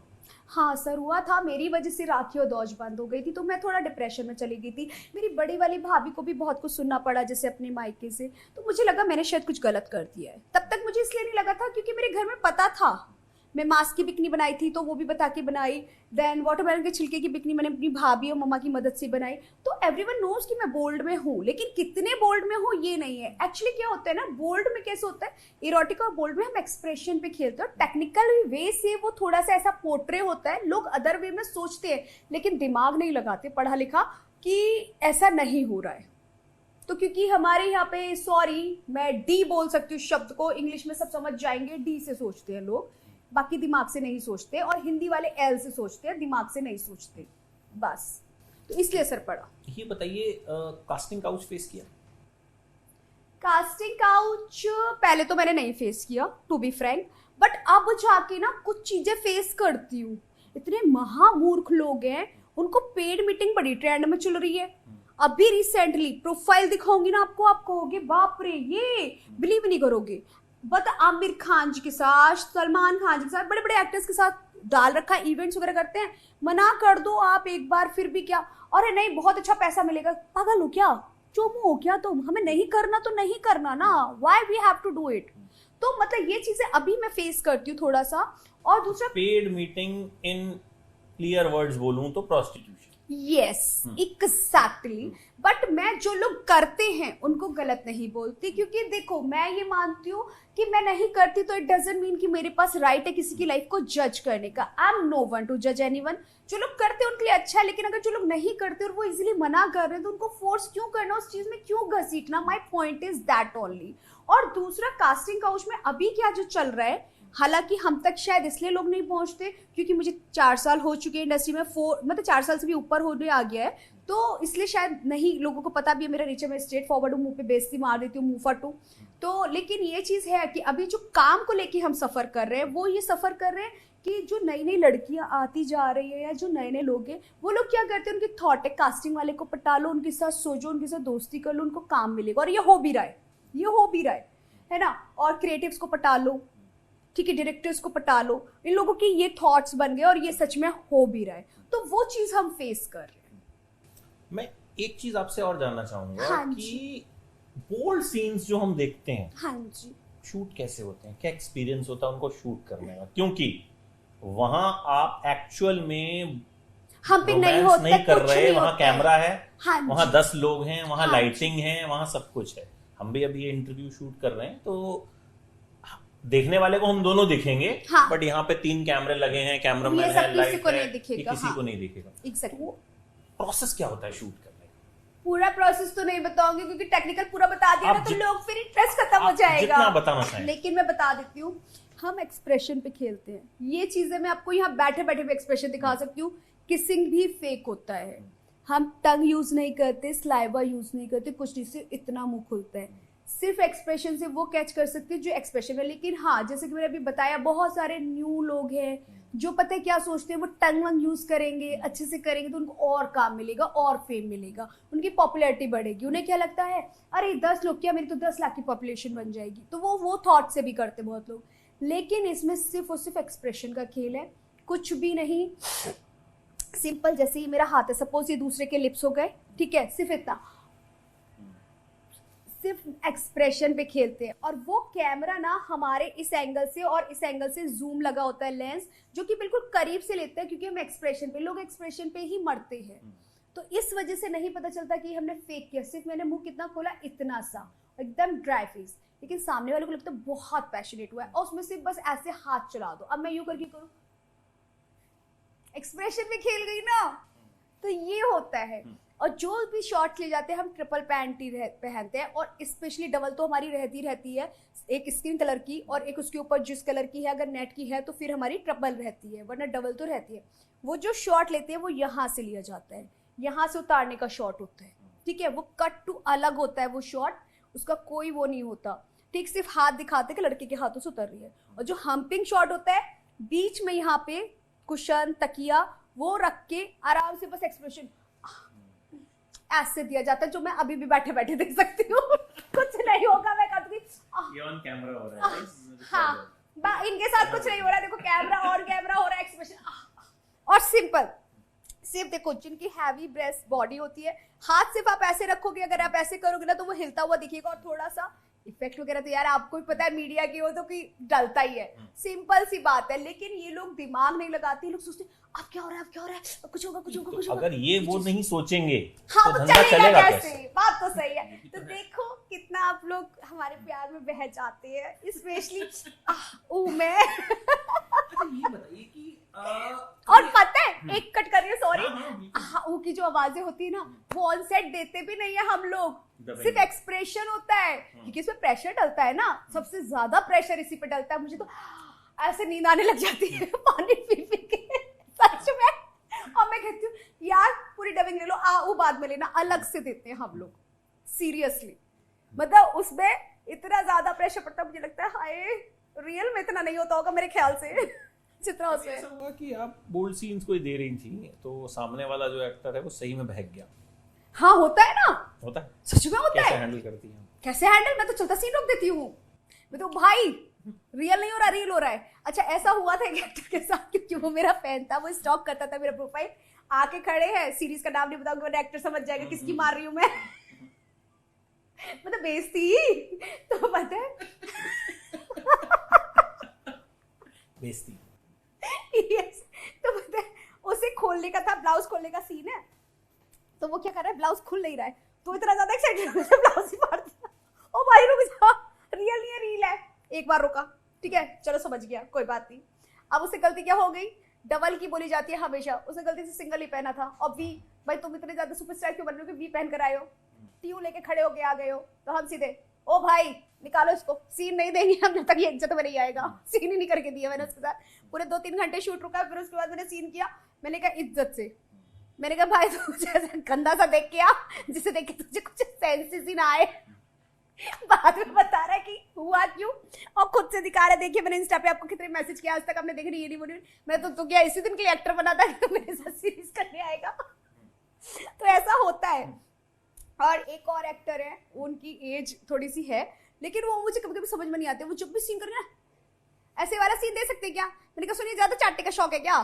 हाँ असर हुआ था। मेरी वजह से राखी और दौज बंद हो गई थी, तो मैं थोड़ा डिप्रेशन में चली गई थी। मेरी बड़ी वाली भाभी को भी बहुत कुछ सुनना पड़ा, जैसे अपने मायके से। तो मुझे लगा मैंने शायद कुछ गलत कर दिया है। तब तक मुझे इसलिए नहीं लगा था क्योंकि मेरे घर में पता था। मैं मास्क की बिकनी बनाई थी तो वो भी बता के बनाई। देन वाटरमेलन के छिलके की बिकनी मैंने अपनी भाभी और मम्मा की मदद से बनाई। तो एवरीवन नोज कि मैं बोल्ड में हूँ, लेकिन कितने बोल्ड में हूँ ये नहीं है। एक्चुअली क्या होता है ना, बोल्ड में कैसे होता है, इरोटिक और बोल्ड में हम एक्सप्रेशन पे खेलते हैं, और टेक्निकल वे से वो थोड़ा सा ऐसा पोर्ट्रे होता है। लोग अदर वे में सोचते हैं लेकिन दिमाग नहीं लगाते पढ़ा लिखा कि ऐसा नहीं हो रहा है। तो क्योंकि हमारे यहाँ पे, सॉरी मैं डी बोल सकती हूँ शब्द को, इंग्लिश में सब समझ जाएंगे, डी से सोचते हैं लोग, बाकी दिमाग से नहीं सोचते। और हिंदी वाले एल से सोचते हैं, दिमाग से नहीं सोचते बस। तो इसलिए असर पड़ा। ये बताइए, कास्टिंग काउच फेस किया? कास्टिंग काउच पहले तो मैंने नहीं फेस किया, टू बी फ्रैंक, बट अब जाके ना कुछ चीजें फेस करती हूँ। इतने महामूर्ख लोग हैं, उनको पेड मीटिंग बड़ी ट्रेंड में चल रही है। अभी रिसेंटली प्रोफाइल दिखाऊंगी ना आपको, आप कहोगे बाप रे, ये बिलीव नहीं करोगे। बट आमिर खान जी के साथ, सलमान खान जी के साथ, बड़े बड़े एक्टर्स के साथ डाल रखा है, इवेंट्स वगैरह करते हैं। मना कर दो आप एक बार, फिर भी क्या, अरे नहीं बहुत अच्छा पैसा मिलेगा। पागल हो क्या, चोमू हो क्या तुम? हमें नहीं करना तो नहीं करना ना, why we have to do it. तो मतलब ये चीजें अभी मैं फेस करती हूँ थोड़ा सा। और दूसरा, paid meeting in clear words बोलूं तो प्रोस्टिट्यूशन। Yes exactly. बट मैं जो लोग करते हैं उनको गलत नहीं बोलती, क्योंकि देखो मैं ये मानती हूँ कि मैं नहीं करती तो इट डजंट मीन कि मेरे पास राइट है किसी की लाइफ को जज करने का। I am no one to जज एनीवन। जो लोग करते हैं उनके लिए अच्छा है, लेकिन अगर जो लोग नहीं करते और वो इजीली मना कर रहे हैं तो उनको फोर्स क्यों करना, उस चीज में क्यों घसीटना? My point is that only. और दूसरा, कास्टिंग काउच में अभी क्या जो चल रहा है, हालांकि हम तक शायद इसलिए लोग नहीं पहुंचते क्योंकि मुझे 4 साल हो चुके हैं इंडस्ट्री में, मतलब 4 साल से भी ऊपर होने आ गया है, तो इसलिए शायद नहीं लोगों को पता भी है मेरा नेचर। मैं स्ट्रेट फॉरवर्ड हूँ, मुंह पे बेइज्जती मार देती हूँ, मुंह फटू। तो लेकिन ये चीज है कि अभी जो काम को लेके हम सफर कर रहे हैं, वो ये सफर कर रहे हैं कि जो नई नई लड़कियां आती जा रही है या जो नए नए लोग हैं, वो लोग क्या करते हैं, उनकी थॉट है कास्टिंग वाले को पटा लो, उनके साथ सोचो, उनके साथ दोस्ती कर लो, उनको काम मिलेगा। और ये हो भी रहा है, ये हो भी रहा है ना। और क्रिएटिव्स को पटा लो, ठीक है, डायरेक्टर्स को पटा लो, इन लोगों के ये थॉट्स बन गए और ये सच में हो भी रहा है। तो वो चीज हम फेस कर रहे हैं। मैं एक चीज आपसे और जानना चाहूंगा हाँ कि बोल्ड सीन्स जो हम देखते हैं, हाँ जी, शूट कैसे होते हैं, क्या एक्सपीरियंस होता है उनको शूट करने का? क्योंकि वहां आप एक्चुअल में हम भी नहीं रोमांस होता, नहीं कर कुछ रहे, नहीं वहां होता है। कैमरा है, हाँ वहां जी। 10 लोग हैं, वहां हाँ लाइटिंग है, वहां सब कुछ है। हम भी अभी ये इंटरव्यू शूट कर रहे हैं तो देखने वाले को हम दोनों दिखेंगे, हाँ। बट यहाँ पे 3 कैमरे लगे हैं, कैमरामैन ये सब है, किसी लाइट को है, नहीं दिखेगा, ये किसी हाँ। को नहीं दिखेगा। एग्जैक्टली। प्रोसेस क्या होता है शूट करने का? पूरा प्रोसेस तो नहीं बताऊंगी क्योंकि टेक्निकल पूरा बता दिया ना आप तो लोग फिर इंटरेस्ट खत्म हो आप जाएगा। जितना बताना चाहें। लेकिन मैं बता देती हूँ, हम एक्सप्रेशन पे खेलते हैं। ये चीजें मैं आपको यहाँ बैठे बैठे भी एक्सप्रेशन दिखा सकती हूँ। किसिंग भी फेक होता है, हम टंग यूज नहीं करते, स्लाइवा यूज नहीं करते, कुछ नहीं, सिर्फ इतना मुंह खुलता है। सिर्फ एक्सप्रेशन से वो कैच कर सकते हैं जो एक्सप्रेशन है। लेकिन हाँ, जैसे कि मैंने अभी बताया, बहुत सारे न्यू लोग हैं जो पता है क्या सोचते हैं, वो टंग वंग यूज करेंगे, अच्छे से करेंगे तो उनको और काम मिलेगा और फेम मिलेगा, उनकी पॉपुलैरिटी बढ़ेगी। उन्हें क्या लगता है, अरे 10 लोग क्या, मेरी तो 10 लाख की पॉपुलेशन बन जाएगी। तो वो थॉट से भी करते बहुत लोग। लेकिन इसमें सिर्फ और सिर्फ एक्सप्रेशन का खेल है, कुछ भी नहीं। सिंपल, जैसे ही मेरा हाथ है, सपोज ये दूसरे के लिप्स हो गए, ठीक है, सिर्फ इतना, सिर्फ एक्सप्रेशन पे खेलते हैं। और वो कैमरा ना हमारे इस एंगल से और इस एंगल से जूम लगा होता है, लेंस, जो कि बिल्कुल करीब से लेते हैं क्योंकि हम एक्सप्रेशन पे, लोग एक्सप्रेशन पे ही मरते हैं। तो इस वजह से नहीं पता चलता कि हमने फेक किया। सिर्फ मैंने मुंह कितना खोला, इतना सा, एकदम ड्राई फेस, लेकिन सामने वाले को लगता है बहुत पैशनेट हुआ है और उसमें सिर्फ बस ऐसे हाथ चला दो। अब मैं यूं करके करूं, एक्सप्रेशन में खेल गई ना। तो ये होता है। और जो भी शॉर्ट्स ले जाते हैं, हम ट्रिपल पैंट ही पहनते हैं, और स्पेशली डबल तो हमारी रहती है, एक स्किन कलर की और एक उसके ऊपर जिस कलर की है, अगर नेट की है तो फिर हमारी ट्रिपल रहती है, वरना डबल तो रहती है। वो जो शॉट लेते हैं वो यहाँ से लिया जाता है, यहाँ से उतारने का शॉट होता है, ठीक है। वो कट टू अलग होता है वो शॉट, उसका कोई वो नहीं होता, ठीक, सिर्फ हाथ दिखाते कि लड़के के हाथों से उतर रही है। और जो हम्पिंग शॉट होता है, बीच में यहाँ पे कुशन, तकिया वो रख के आराम से बस एक्सप्रेशन ऐसे दिया जाता है, जो मैं अभी भी बैठे बैठे देख सकती हूँ। कुछ नहीं होगा, मैं कहती हूँ ये ऑन कैमरा हो रहा है। हाँ, इनके साथ कुछ नहीं हो रहा है, देखो कैमरा और कैमरा हो रहा है, एक्सप्रेशन। और सिंपल, सिर्फ देखो, जिनकी हैवी ब्रेस्ट बॉडी होती है, हाथ सिर्फ आप ऐसे रखोगे, अगर आप ऐसे करोगे ना तो वो हिलता हुआ दिखेगा। और थोड़ा सा इफेक्ट वगैरह तो यार आपको भी पता है, मीडिया की हो तो कि डलता ही है, सिंपल सी बात है। लेकिन ये लोग दिमाग नहीं लगाते, लोग सोचते अब क्या हो रहा है, अब क्या हो रहा है, कुछ होगा, कुछ होगा, कुछ होगा। अगर ये वो नहीं सोचेंगे हाँ, तो तो धंधा चलेगा कैसे? कैसे? बात तो सही है। तो देखो कितना आप लोग हमारे प्यार में बह जाते हैं, स्पेशली मैं। ये बताइए कि और पता है, एक कट करिए, सॉरी, हाँ, बिल्कुल। हाँ, वो की जो आवाजें होती है ना, वो ऑन सेट देते भी नहीं है हम लोग, दबाइए। सिर्फ एक्सप्रेशन होता है, क्योंकि इसमें प्रेशर डलता है ना, सबसे ज्यादा प्रेशर इसी पे डलता है। मुझे तो ऐसे नींद आने लग जाती है पानी पी पी के, सच में। और मैं कहती हूँ यार पूरी डबिंग ले लो, वो बाद में लेना, अलग से देते हैं हम लोग, सीरियसली। मतलब उसमें इतना ज्यादा प्रेशर पड़ता है, मुझे लगता है हाय रियल में इतना नहीं होता होगा मेरे ख्याल से जितना उसमें। ऐसा हुआ कि आप बोल्ड सीन्स कोई दे रही थी तो सामने वाला जो एक्टर है वो सही में बहक गया? हाँ होता है ना, होता है? सच में होता कैसे है। हैंडल करती हैं? कैसे हैंडल, मैं तो चलता सीन रोक देती हूँ, मैं तो भाई रियल नहीं हो रहा, रील हो रहा है। अच्छा ऐसा हुआ था एक एक्टर के साथ, क्योंकि वो मेरा फैन था, वो स्टॉक करता था मेरा प्रोफाइल, आके खड़े हैं, सीरीज का नाम नहीं बताऊंगा वरना एक्टर समझ जाएगा किसकी मार रही हूँ मैं मतलब बेइज्जती तो पता है बेइज्जती। yes, तो पता है उसे खोलने का था, ब्लाउज खोलने का सीन है, तो वो क्या कर रहा है, ब्लाउज खुल नहीं रहा है, तो इतना ज्यादा एक्साइटेड हो गया ब्लाउज ही फाड़ दिया। ओ भाई रुक जा, रियल नहीं है, रील है। एक बार रुका, ठीक है चलो समझ गया कोई बात नहीं। अब उससे गलती क्या हो गई, डबल की बोली जाती है हमेशा, उसने गलती से सिंगल ही पहना था, और वी, भाई तुम इतने ज्यादा सुपरस्टार क्यों बन रहे हो कि वी पहन कर आए हो, ट्यू लेके खड़े होके आ गए हो, तो हम सीधे ओ भाई निकालो इसको, सीन नहीं देंगे हम जब तक ये इज्जत में नहीं आएगा। सीन ही नहीं करके दिया मैंने उसके साथ, पूरे 2-3 घंटे शूट रुका, फिर उसके बाद मैंने सीन किया, मैंने कहा इज्जत से, मैंने कहा भाई तू मुझे ऐसा गंदा सा देख के आ जिसे देख के तुझे कुछ सेंसेस ही ना आए। बाद में बता रहा है कि हुआ क्यों, और खुद से दिखा रहा है, देखिए मैंने इंस्टा पे आपको कितने मैसेज किया, आज तक आपने देखे नहीं, ये नहीं बोली, मैं तो क्या इसी दिन के लिए एक्टर बना था कि तो मेरे साथ सीरीज करने आएगा तो ऐसा होता है। और एक और एक्टर है, उनकी एज थोड़ी सी है, लेकिन वो मुझे कभी कभी समझ में नहीं आते, वो जब भी सीन करें ना ऐसे वाला सीन दे सकते हैं क्या, मैंने कहा सुनिए ज्यादा चाटने का शौक है क्या,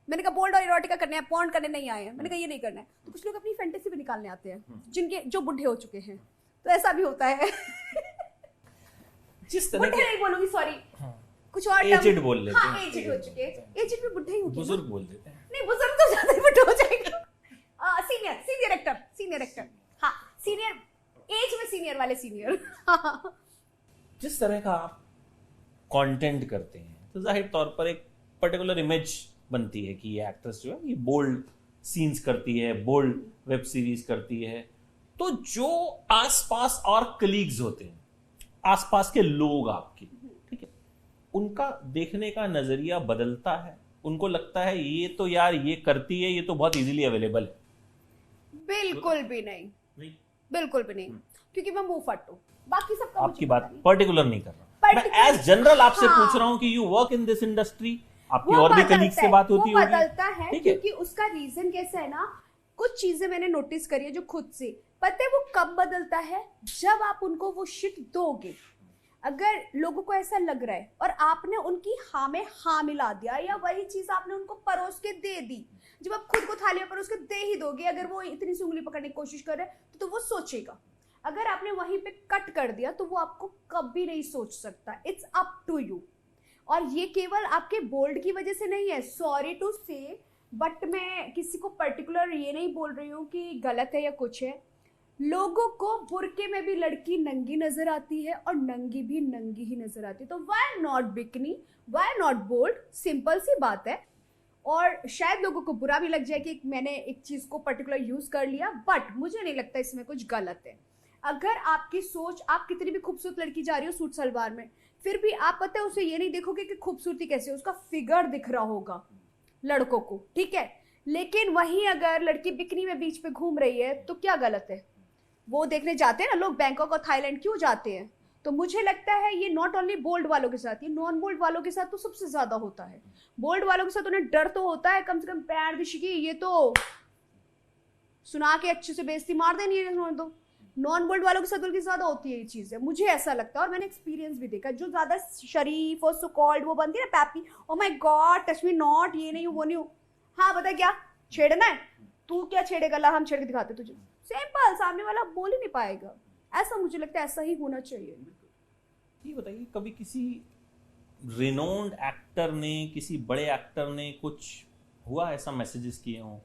मैंने कहा बोल्ड और इरोटिका करने हैं, पॉन्ड करने नहीं आए हैं, मैंने कहा ये नहीं करना है। तो कुछ लोग अपनी फैंटेसी भी निकालने आते हैं जिनके जो बुढ़े हो चुके हैं, तो ऐसा भी होता है जिस तरह बुढ़े के नहीं बोलूंगी, सॉरी कुछ और एजेड बोल लेते हैं। हाँ एजेड हो चुके हैं, एजेड में बुढ़े ही हो गए ना। बुजुर्ग बोल देते हैं। नहीं बुजुर्ग तो ज्यादा ही बुढ़े हो जाएगा। सीनियर एक्टर हाँ, सीनियर एज में सीनियर वाले सीनियर जिस तरह का आप कंटेंट करते हैं तो जाहिर तौर पर एक पर्टिकुलर इमेज बनती है कि ये एक्ट्रेस जो है ये बोल्ड सीन्स करती है, बोल्ड वेब सीरीज करती है, तो जो आसपास और कलीग्स होते हैं, आसपास के लोग आपके, ठीक है, उनका देखने का नजरिया बदलता है, उनको लगता है ये तो यार ये करती है, ये तो बहुत इजीली अवेलेबल है? बिल्कुल भी नहीं, बिल्कुल भी नहीं, क्योंकि मैं मुंह फट हूँ, बाकी सबका आपकी बात पर्टिकुलर नहीं कर रहा, मैं एज जनरल आपसे पूछ रहा हूँ कि you work in this industry, आपकी और भी कलीग से बात होती होगी, बदलता है, ठीक है, क्योंकि उसका रीजन कैसा है ना, कुछ चीजें मैंने नोटिस करी है जो खुद से पता है, वो कब बदलता है जब आप उनको वो शिट दोगे। अगर लोगों को ऐसा लग रहा है और आपने उनकी हाँ में हाँ मिला दिया, या वही चीज आपने उनको परोस के दे दी, जब आप खुद को थाली में परोस के दे ही दोगे, अगर वो इतनी सी उंगली पकड़ने की कोशिश कर रहे हैं तो वो सोचेगा। अगर आपने वहीं पे कट कर दिया तो वो आपको कभी नहीं सोच सकता। It's up to you. और ये केवल आपके बोल्ड की वजह से नहीं है, सॉरी टू से, बट मैं किसी को पर्टिकुलर ये नहीं बोल रही हूँ कि गलत है या कुछ है। लोगों को बुरके में भी लड़की नंगी नजर आती है और नंगी भी नंगी ही नजर आती है, तो why not bikini, why not bold, simple सी बात है। और शायद लोगों को बुरा भी लग जाए कि मैंने एक चीज को पर्टिकुलर यूज कर लिया, बट मुझे नहीं लगता इसमें कुछ गलत है। अगर आपकी सोच, आप कितनी भी खूबसूरत लड़की जा रही हो सूट सलवार में, फिर भी आप पता है उसे ये नहीं देखोगे कि खूबसूरती कैसे है, उसका फिगर दिख रहा होगा लड़कों को, ठीक है। लेकिन वहीं अगर लड़की बिकनी में बीच पे घूम रही है तो क्या गलत है? वो देखने जाते हैं ना लोग, बैंकॉक और थाईलैंड क्यों जाते हैं? तो मुझे लगता है ये नॉट ओनली बोल्ड वालों के साथ, ये नॉन बोल्ड वालों के साथ तो सबसे ज्यादा होता है। बोल्ड वालों के साथ उन्हें डर तो होता है कम से कम पैर दिशी की, ये तो सुना के अच्छे से बेइज्जती मार देनी है तो। नॉन बोल्ड वालों के साथ उनकी ज्यादा होती है ये चीज है, मुझे ऐसा लगता है। और मैंने एक्सपीरियंस भी देखा, जो ज्यादा शरीफ और सो कॉल्ड वो बनती है ना pappy, oh my God touch me not, ये नहीं वो नहीं, हाँ बता क्या छेड़ना है, तू क्या छेड़ेगा, ला हम छेड़ के दिखाते तुझे, सिंपल, सामने वाला बोल ही नहीं पाएगा। ऐसा मुझे लगता है ऐसा ही होना चाहिए। ये बताइए कभी किसी रिनोन्ड एक्टर ने, किसी बड़े एक्टर ने कुछ हुआ ऐसा मैसेजेस किए हों?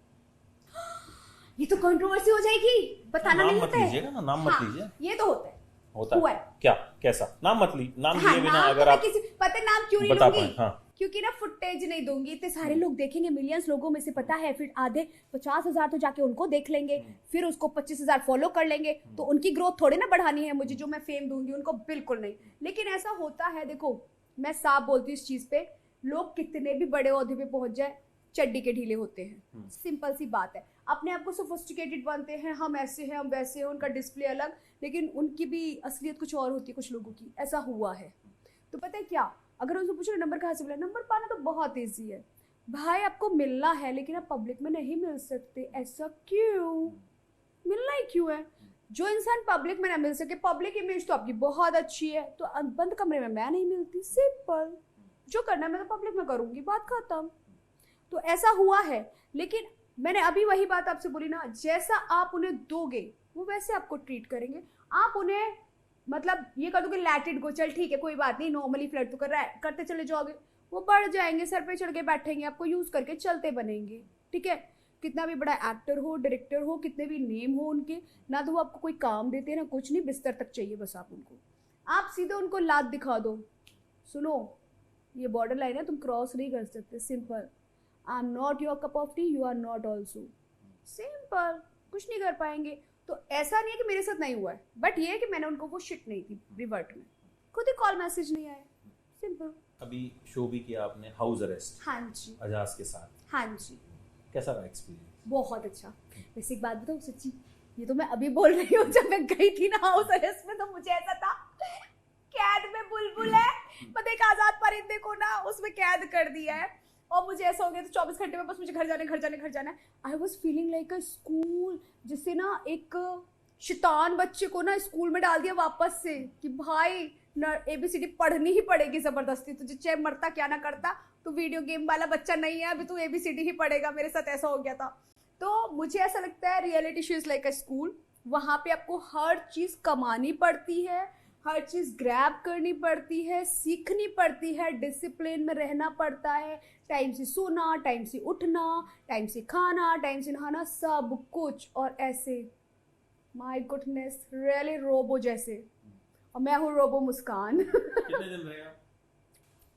ये तो कंट्रोवर्सी हो जाएगी, बताना नहीं मत होता है। लीजिएगा ना, नाम मत लीजिए। ये तो होता है, होता है क्या, कैसा नाम मत ली, नाम लिए बिना नाम अगर तो आप किसी, पता नाम क्यों नहीं बता लूंगी, पाए, हाँ। क्योंकि ना फुटेज नहीं दूंगी, इतने सारे लोग देखेंगे, मिलियंस लोगों में से पता है, फिर आधे 50,000 तो जाके उनको देख लेंगे, फिर उसको 25,000 फॉलो कर लेंगे, तो उनकी ग्रोथ थोड़ी ना बढ़ानी है मुझे, जो मैं फेम दूंगी उनको, बिल्कुल नहीं। लेकिन ऐसा होता है, देखो मैं साफ बोलती हूँ इस चीज पे, लोग कितने भी बड़े ओहदे पे पहुंच जाए, चड्डी के ढीले होते हैं। सिंपल सी बात है। अपने आप को सोफिस्टिकेटेड बनते हैं, हम ऐसे हैं, हम वैसे हैं, उनका डिस्प्ले अलग, लेकिन उनकी भी असलियत कुछ और होती है कुछ लोगों की। ऐसा हुआ है। तो पता है क्या, अगर उनसे पूछो नंबर कहाँ से मिला, नंबर पाना तो बहुत ईजी है भाई। आपको मिलना है लेकिन आप पब्लिक में नहीं मिल सकते। ऐसा क्यों? मिलना ही क्यों है? जो इंसान पब्लिक में ना मिल सके, पब्लिक इमेज तो आपकी बहुत अच्छी है, तो बंद कमरे में मैं नहीं मिलती। सिंपल। जो करना है मैं तो पब्लिक में करूंगी, बात खत्म। तो ऐसा हुआ है। लेकिन मैंने अभी वही बात आपसे बोली ना, जैसा आप उन्हें दोगे वो वैसे आपको ट्रीट करेंगे। आप उन्हें मतलब ये कर दोगे लेट इट गो, चल ठीक है कोई बात नहीं, नॉर्मली फ्लर्ट तो कर रहा है, करते चले जाओगे, वो बढ़ जाएंगे, सर पे चढ़ के बैठेंगे, आपको यूज करके चलते बनेंगे। ठीक है, कितना भी बड़ा एक्टर हो, डायरेक्टर हो, कितने भी नेम हो उनके, ना तो वो आपको कोई काम देते हैं ना कुछ नहीं, बिस्तर तक चाहिए बस आप उनको। आप सीधे उनको लात दिखा दो, सुनो ये बॉर्डर लाइन है, तुम क्रॉस नहीं कर सकते। Simple. I am not your cup of tea, you are not also. Simple. कुछ नहीं कर पाएंगे। तो ऐसा नहीं है कि मेरे साथ नहीं हुआ है, बट ये है कि मैंने उनको वो शिट नहीं थी रिवर्ट में, खुद ही कॉल मैसेज नहीं आया। सिंपल। अभी शो भी किया आपने हाउस अरेस्ट हाँ जी, अजाज के साथ, हाँ जी, कैसा रहा एक्सपीरियंस? बहुत अच्छा। वैसे एक बात बताऊँ सच्ची, ये तो मैं अभी बोल रही हूँ, जब मैं गई थी ना हाउस अरेस्ट में तो मुझे ऐसा था कैद में बुलबुल है, पता एक आजाद परिंदे को ना उसमें कैद कर दिया है, और मुझे ऐसा हो गया तो 24 घंटे में बस मुझे घर जाना है। I was feeling like a school, जिससे ना एक शैतान बच्चे को ना स्कूल में डाल दिया वापस से कि भाई ना ABCD पढ़नी ही पड़ेगी जबरदस्ती, तुझे चाहे मरता क्या ना करता, तो वीडियो गेम वाला बच्चा नहीं है, अभी तू ABCD ही पढ़ेगा। मेरे साथ ऐसा हो गया था। तो मुझे ऐसा लगता है reality show is like a school. वहाँ पे आपको हर चीज़ कमानी पड़ती है, हर चीज़ ग्रैब करनी पड़ती है, सीखनी पड़ती है, डिसिप्लिन में रहना पड़ता है, टाइम से सोना, टाइम से उठना, टाइम से खाना, टाइम से नहाना, सब कुछ। और ऐसे माय गुडनेस रियली रोबो जैसे, और मैं हूँ रोबो मुस्कान। कितने दिन रहेगा?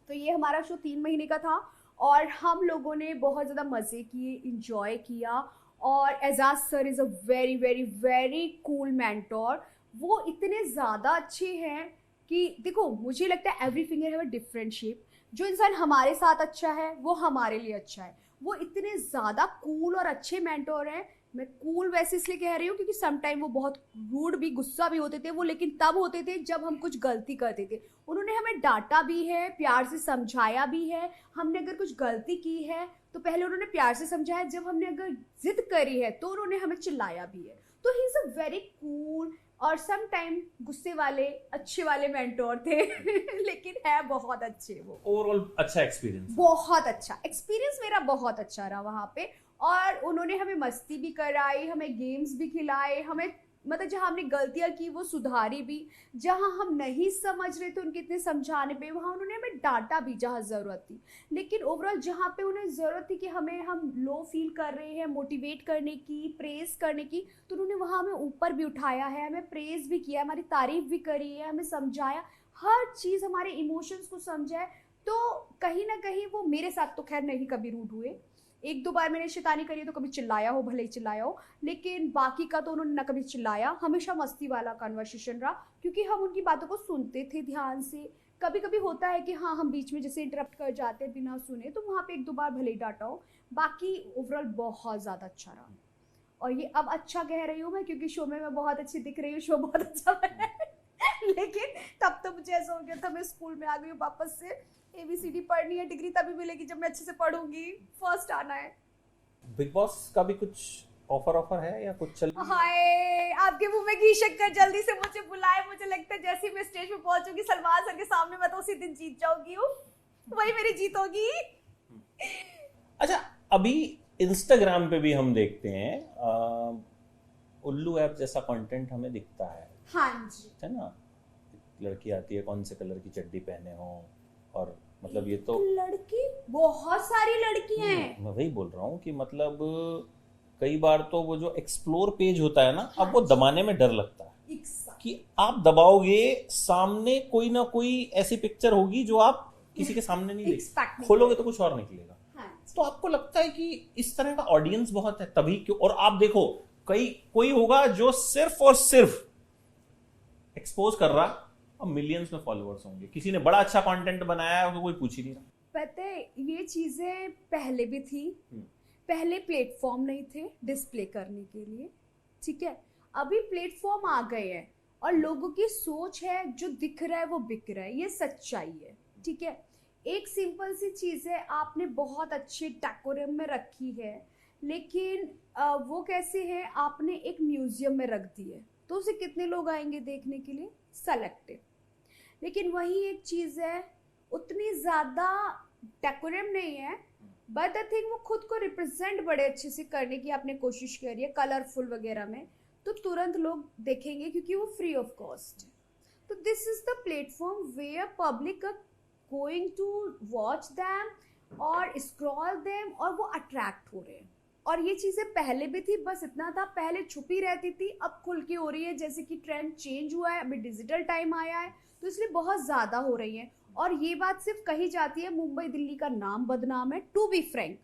तो ये हमारा शो 3 महीने का था और हम लोगों ने बहुत ज़्यादा मज़े किए, इंजॉय किया। और Ejaz sir is a very very very cool mentor. वो इतने ज़्यादा अच्छे हैं कि देखो मुझे लगता है every finger have a different shape. जो इंसान हमारे साथ अच्छा है वो हमारे लिए अच्छा है। वो इतने ज़्यादा कूल और अच्छे मेंटोर हैं। मैं कूल वैसे इसलिए कह रही हूँ क्योंकि समटाइम वो बहुत रूड भी, गुस्सा भी होते थे वो, लेकिन तब होते थे जब हम कुछ गलती करते थे। उन्होंने हमें डांटा भी है, प्यार से समझाया भी है। हमने अगर कुछ गलती की है तो पहले उन्होंने प्यार से समझाया, जब हमने अगर जिद करी है तो उन्होंने हमें चिल्लाया भी है। तो he is a very cool और सम टाइम गुस्से वाले अच्छे वाले मेंटोर थे लेकिन है बहुत अच्छे वो। ओवरऑल अच्छा एक्सपीरियंस? बहुत अच्छा एक्सपीरियंस मेरा, बहुत अच्छा रहा वहाँ पे। और उन्होंने हमें मस्ती भी कराई, हमें गेम्स भी खिलाए, हमें मतलब जहाँ हमने गलतियाँ की वो सुधारी भी, जहाँ हम नहीं समझ रहे थे उनके इतने समझाने पे वहाँ उन्होंने हमें डांटा भी जहाँ ज़रूरत थी। लेकिन ओवरऑल जहाँ पे उन्हें ज़रूरत थी कि हम लो फील कर रहे हैं, मोटिवेट करने की, प्रेज़ करने की, तो उन्होंने वहाँ हमें ऊपर भी उठाया है, हमें प्रेज़ भी किया, हमारी तारीफ़ भी करी है, हमें समझाया, हर चीज़ हमारे इमोशंस को समझा है। तो कहीं ना कहीं वो मेरे साथ तो खैर नहीं कभी रूड हुए। 1-2 बार मैंने शैतानी करी तो कभी चिल्लाया हो, भले ही चिल्लाया हो, लेकिन बाकी का तो उन्होंने ना कभी चिल्लाया। हमेशा मस्ती वाला कन्वर्सेशन रहा क्योंकि हम उनकी बातों को सुनते थे ध्यान से। कभी कभी होता है कि हाँ हम बीच में जैसे इंटरप्ट कर जाते हैं बिना सुने, तो वहाँ पे 1-2 बार भले ही डांटा हो। बाकी ओवरऑल बहुत ज़्यादा अच्छा रहा। और ये अब अच्छा कह रही हूँ मैं क्योंकि शो में मैं बहुत अच्छी दिख रही हूँ, शो बहुत अच्छा बना है लेकिन तब तो मुझे ऐसा हो गया था मैं स्कूल में आ गई हूँ वापस से, ABCD पढ़नी है, डिग्री तभी मिलेगी जब मैं अच्छे से पढ़ूंगी, फर्स्ट आना है। बिग बॉस का भी कुछ ऑफर है या कुछ चल? हाय आपके मुंह में घी शक्कर, जल्दी से मुझे बुलाए। मुझे लगता है जैसे ही मैं स्टेज पे पहुंचूंगी सलमान सर के सामने मैं तो उसी दिन जीत जाऊंगी, वही मेरी जीत होगी। अच्छा, अभी इंस्टाग्राम पे भी हम देखते हैं उल्लू ऐप जैसा कंटेंट हमें दिखता है। हाँ जी, है ना, लड़की आती है कौन से कलर की चड्डी पहने हो, और मतलब ये तो लड़की, बहुत सारी लड़कियां हैं। मैं वही बोल रहा हूँ कि मतलब कई बार तो वो जो एक्सप्लोर पेज होता है ना, अब वो दबाने में डर लगता है कि आप दबाओगे सामने कोई ना कोई ऐसी पिक्चर होगी जो आप किसी के सामने नहीं देख, खोलोगे तो कुछ और निकलेगा। तो आपको लगता है कि इस तरह का ऑडियंस बहुत है तभी क्यों? और आप देखो कोई होगा जो सिर्फ और सिर्फ एक्सपोज कर रहा और मिलियंस में फॉलोअर्स होंगे, किसी ने बड़ा अच्छा कंटेंट बनाया है तो कोई पूछ ही नहीं रहा। पता है ये चीजें पहले भी थी, हम्म। पहले प्लेटफॉर्म नहीं थे डिस्प्ले करने के लिए, ठीक है। अभी प्लेटफॉर्म आ गए हैं और लोगों की सोच है, जो दिख रहा है वो बिक रहा है, ये सच्चाई है, ठीक है। एक सिंपल सी चीज है, आपने बहुत अच्छे डेकोरम में रखी है, लेकिन वो कैसे है, आपने एक म्यूजियम में रख दी है, तो उसे कितने लोग आएंगे देखने के लिए, सेलेक्टिव। लेकिन वही एक चीज है, उतनी ज्यादा डेकोरम नहीं है, बट आई थिंक वो खुद को रिप्रेजेंट बड़े अच्छे से करने की आपने कोशिश करी है, कलरफुल वगैरह में, तो तुरंत लोग देखेंगे क्योंकि वो फ्री ऑफ कॉस्ट है। तो this is the platform where public are going to watch them और स्क्रॉल देम, और वो अट्रैक्ट हो रहे हैं। और ये चीजें पहले भी थी, बस इतना था, पहले छुपी रहती थी, अब खुल के हो रही है, जैसे कि ट्रेंड चेंज हुआ है, अभी डिजिटल टाइम आया है, तो इसलिए बहुत ज्यादा हो रही है। और ये बात सिर्फ कही जाती है, मुंबई दिल्ली का नाम बदनाम है, टू बी फ्रैंक,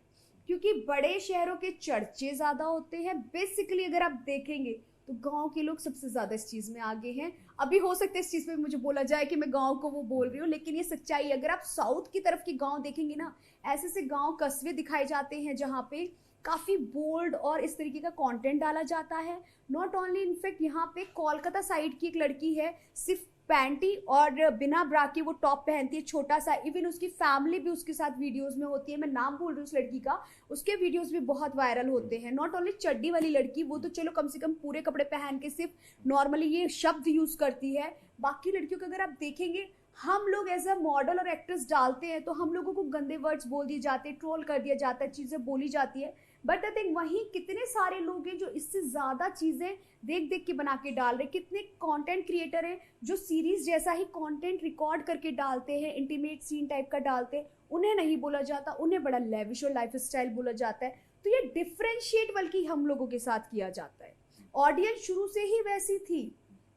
क्योंकि बड़े शहरों के चर्चे ज्यादा होते हैं। बेसिकली अगर आप देखेंगे तो गांव के लोग सबसे ज्यादा इस चीज में आगे हैं। अभी हो सकता है इस चीज में मुझे बोला जाए कि मैं गांव को वो बोल रही हूँ, लेकिन ये सच्चाई है। अगर आप साउथ की तरफ के गांव देखेंगे ना, ऐसे ऐसे गांव कस्बे दिखाए जाते हैं जहाँ पे काफी बोल्ड और इस तरीके का कंटेंट डाला जाता है। नॉट ओनली, इनफैक्ट यहाँ पे कोलकाता साइड की एक लड़की है, सिर्फ पैंटी और बिना ब्रा के वो टॉप पहनती है, छोटा सा, इवन उसकी फैमिली भी उसके साथ वीडियोस में होती है। मैं नाम भूल रही हूँ उस लड़की का, उसके वीडियोस भी बहुत वायरल होते हैं। नॉट ओनली चड्डी वाली लड़की, वो तो चलो कम से कम पूरे कपड़े पहन के सिर्फ नॉर्मली ये शब्द यूज करती है। बाकी लड़कियों को अगर आप देखेंगे, हम लोग एज अ मॉडल और एक्ट्रेस डालते हैं तो हम लोगों को गंदे वर्ड्स बोल दिए जाते हैं, ट्रोल कर दिया जाता है, चीजें बोली जाती है। बट आई थिंक वहीं कितने सारे लोग हैं जो इससे ज्यादा चीजें देख देख के बना के डाल रहे हैं। कितने कंटेंट क्रिएटर हैं जो सीरीज जैसा ही कंटेंट रिकॉर्ड करके डालते हैं, इंटीमेट सीन टाइप का डालते हैं, उन्हें नहीं बोला जाता, उन्हें बड़ा लेविश और लाइफ स्टाइल बोला जाता है। तो ये डिफरेंशिएट बल्कि हम लोगों के साथ किया जाता है। ऑडियंस शुरू से ही वैसी थी,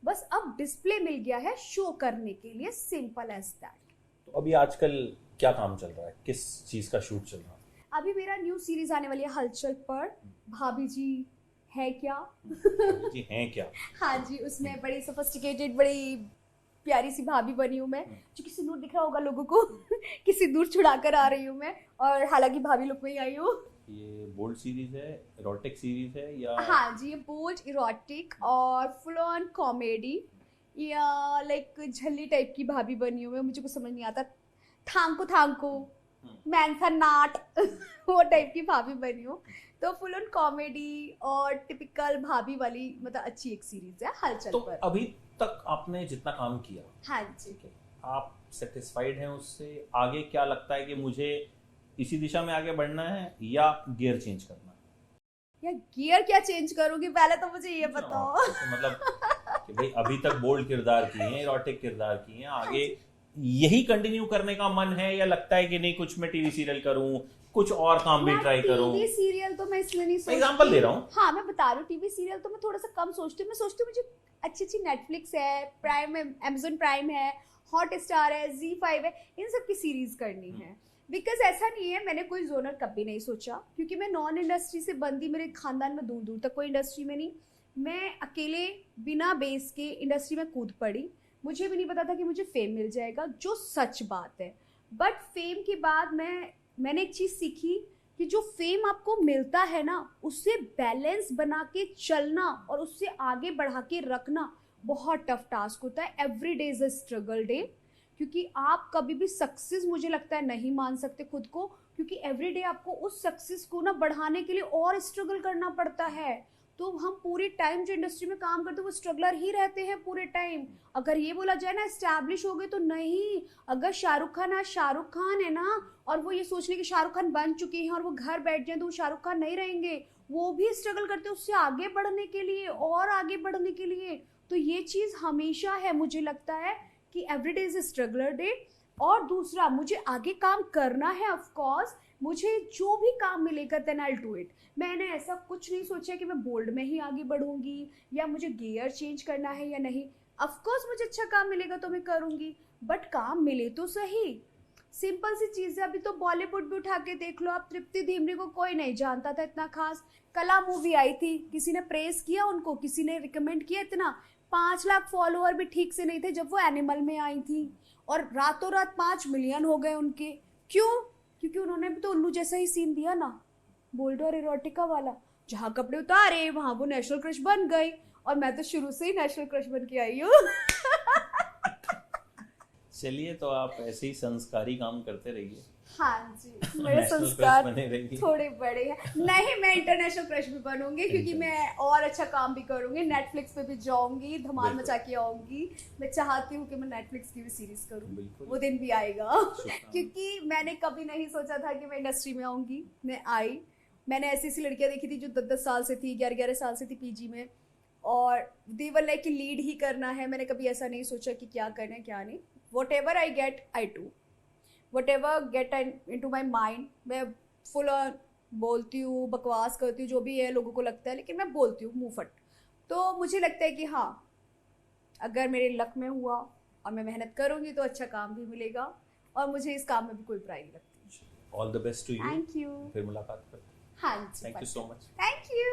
बस अब डिस्प्ले मिल गया है शो करने के लिए, सिंपल एज दैट। तो अभी आजकल क्या काम चल रहा है, किस चीज का शूट चल रहा है? अभी मेरा न्यू सीरीज आने वाली है हलचल पर, भाभी जी है क्या। जी हैं क्या? हाँ जी, उसमें बड़ी सोफिस्टिकेटेड, बड़ी प्यारी सी भाभी बनी हूँ मैं, जो कि सिंदूर दिख रहा होगा लोगों को कि सिंदूर छुड़ा कर आ रही हूँ मैं, और हालांकि भाभी लुक में ही आई हूँ। ये बोल्ड सीरीज है, इरोटिक सीरीज है या? हाँ जी, ये बोल्ड, इरोटिक और फुल ऑन कॉमेडी, या लाइक झल्ली टाइप की भाभी बनी हूँ मैं, मुझे कुछ समझ नहीं आता, थांको मैंथा नाट वो टाइप की भाभी बनी हूँ। तो फुल ऑन कॉमेडी और टिपिकल भाभी वाली, मतलब अच्छी एक सीरीज है हलचल तो पर। अभी तक आपने जितना काम किया, हाँ जी, ठीक है, आप सेटिस्फाइड हैं उससे? आगे क्या लगता है कि मुझे इसी दिशा में आगे बढ़ना है या गियर चेंज करना है? या गियर क्या चेंज करूंगी, पहले तो मुझे ये बताओ। तो मतलब कि भाई अभी तक बोल्ड किरदार किए हैं, इरोटिक किरदार किए हैं, आगे यही कंटिन्यू करने का मन है या लगता है कि नहीं कुछ मैं टीवी सीरियल करूं, कुछ और काम भी ट्राई करूं? टीवी सीरियल तो मैं इसलिए नहीं सोचती, एग्जांपल दे रहा हूं। हाँ मैं बता रही हूँ, टीवी सीरियल तो मैं थोड़ा सा कम सोचती हूँ। मैं सोचती हूँ मुझे अच्छी अच्छी नेटफ्लिक्स है, प्राइम है, अमेजोन प्राइम है, हॉट स्टार है, ZEE5 है, इन सब की सीरीज करनी है। बिकॉज ऐसा नहीं है, मैंने कोई जोनर कभी नहीं सोचा, क्योंकि मैं नॉन इंडस्ट्री से बंदी, मेरे खानदान में दूर दूर तक कोई इंडस्ट्री में नहीं, मैं अकेले बिना बेस के इंडस्ट्री में कूद पड़ी। मुझे भी नहीं पता था कि मुझे फेम मिल जाएगा, जो सच बात है। बट फेम के बाद मैंने एक चीज़ सीखी कि जो फेम आपको मिलता है ना, उससे बैलेंस बना के चलना और उससे आगे बढ़ा के रखना बहुत टफ टास्क होता है। Every day is a struggle day, क्योंकि आप कभी भी सक्सेस, मुझे लगता है, नहीं मान सकते खुद को, क्योंकि एवरी डे आपको उस सक्सेस को ना बढ़ाने के लिए और स्ट्रगल करना पड़ता है। तो हम पूरे टाइम जो इंडस्ट्री में काम करते हैं वो स्ट्रगलर ही रहते हैं पूरे टाइम। अगर ये बोला जाए ना एस्टैब्लिश हो गए, तो नहीं। अगर शाहरुख खान आज शाहरुख खान है ना, और वो ये सोच ले कि शाहरुख खान बन चुके हैं और वो घर बैठ जाए, तो वो शाहरुख खान नहीं रहेंगे। वो भी स्ट्रगल करते हैं उससे आगे बढ़ने के लिए और आगे बढ़ने के लिए। तो ये चीज़ हमेशा है, मुझे लगता है कि every day is a struggler day. और दूसरा, मुझे आगे काम करना है, ऑफकोर्स मुझे जो भी काम मिलेगा देन आई डू इट। मैंने ऐसा कुछ नहीं सोचा कि मैं बोल्ड में ही आगे बढ़ूंगी या मुझे गियर चेंज करना है या नहीं। ऑफकोर्स मुझे अच्छा काम मिलेगा तो मैं करूंगी, बट काम मिले तो सही। सिंपल सी चीज़ है, अभी तो बॉलीवुड भी उठा के देख लो आप, तृप्ति धीमरी को कोई नहीं जानता था इतना खास। कला मूवी आई थी, किसी ने प्रेस किया उनको, किसी ने रिकमेंड किया इतना, 5 लाख फॉलोअर भी ठीक से नहीं थे जब वो एनिमल में आई थी, और रातों रात 5 मिलियन हो गए उनके। क्यों? क्योंकि उन्होंने भी तो उल्लू जैसा ही सीन दिया ना, बोल्ड और इरोटिका वाला, जहाँ कपड़े उतारे वहां वो नेशनल क्रश बन गई, और मैं तो शुरू से ही नेशनल क्रश बन के आई हूँ। चलिए, तो आप ऐसे ही संस्कारी काम करते रहिए। हाँ जी, मेरे नेशनल क्रश संस्कार बने रहिए। थोड़े बड़े हैं। नहीं, मैं इंटरनेशनल क्रश भी बनूंगी, क्योंकि मैं और अच्छा काम भी करूंगी, नेटफ्लिक्स पे भी जाऊंगी, धमाल बिल्कुल। मचा के आऊंगी। मैं चाहती हूँ कि मैं नेटफ्लिक्स की भी सीरीज करूँ, बिल्कुल। वो दिन भी आएगा। शुभकामनाएं। क्योंकि मैंने कभी नहीं सोचा था कि मैं इंडस्ट्री में आऊंगी, मैं आई। मैंने ऐसी ऐसी लड़कियां देखी थी जो 10-10 साल से थी, 11-11 साल से थी पीजी में, और दे वर लाइक कि लीड ही करना है। मैंने कभी ऐसा नहीं सोचा कि क्या करना है क्या नहीं। What ever I get I do, whatever get into my mind, मैं फुल ऑन बोलती हूँ, बकवास करती हूँ, जो भी है लोगों को लगता है, लेकिन मैं बोलती हूँ मुंह फट। तो मुझे लगता है कि हाँ, अगर मेरे लक में हुआ और मैं मेहनत करूँगी तो अच्छा काम भी मिलेगा, और मुझे इस काम में भी कोई बुराई नहीं लगती। All the best to you. Thank you. फिर मुलाकात करते हैं। हाँ जी, thank you so much. Thank you.